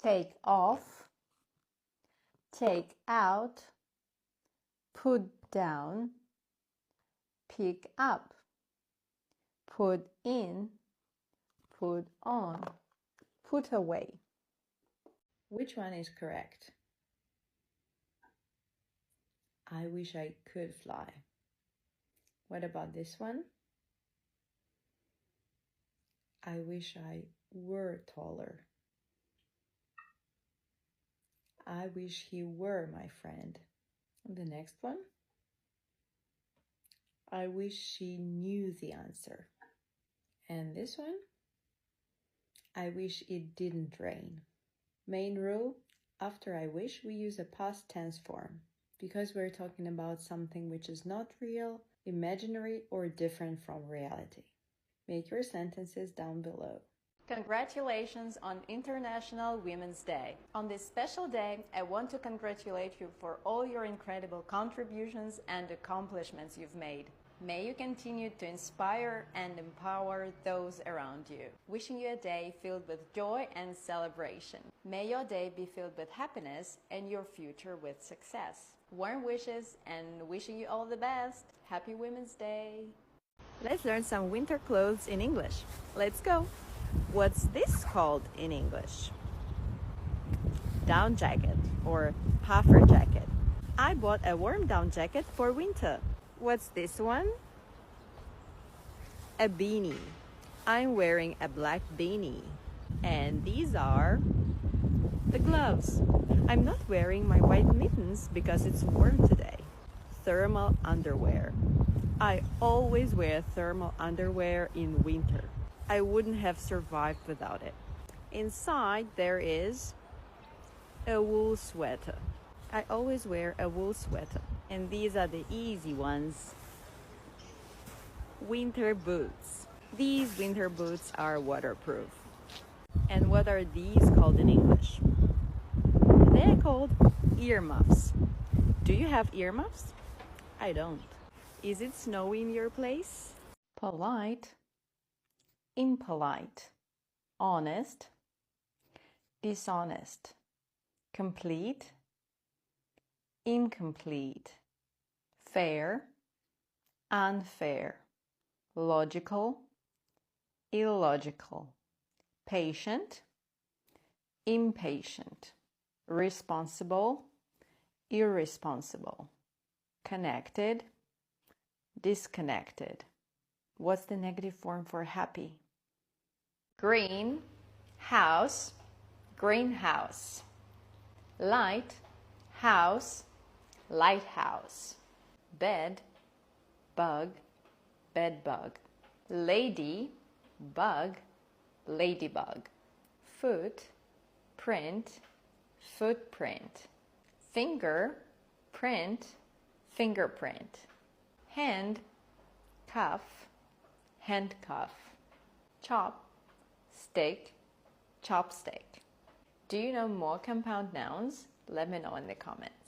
take off, take out, put down, pick up, put in, put on, put away. Which one is correct? I wish I could fly. What about this one? I wish I were taller. I wish he were my friend. And the next one? I wish she knew the answer. And this one? I wish it didn't rain. Main rule, after I wish, we use a past tense form because we're talking about something which is not real, imaginary, or different from reality. Make your sentences down below. Congratulations on International Women's Day. On this special day, I want to congratulate you for all your incredible contributions and accomplishments you've made. May you continue to inspire and empower those around you. Wishing you a day filled with joy and celebration. May your day be filled with happiness and your future with success. Warm wishes and wishing you all the best. Happy Women's Day! Let's learn some winter clothes in English. Let's go! What's this called in English? Down jacket or puffer jacket. I bought a warm down jacket for winter. What's this one? A beanie. I'm wearing a black beanie. And these are the gloves. I'm not wearing my white mittens because it's warm today. Thermal underwear. I always wear thermal underwear in winter. I wouldn't have survived without it. Inside there is a wool sweater. I always wear a wool sweater. And these are the easy ones. Winter boots. These winter boots are waterproof. And what are these called in English? They're called earmuffs. Do you have earmuffs? I don't. Is it snowy in your place? Polite, impolite, honest, dishonest, complete, incomplete, fair, unfair, logical, illogical, patient, impatient, responsible, irresponsible, connected, disconnected. What's the negative form for happy? Green, house, greenhouse. Light, house, lighthouse. Bed, bug, bedbug. Lady, bug, ladybug. Foot, print, footprint. Finger, print, fingerprint. Hand, cuff, handcuff. Chop, stick, chopstick. Do you know more compound nouns? Let me know in the comments.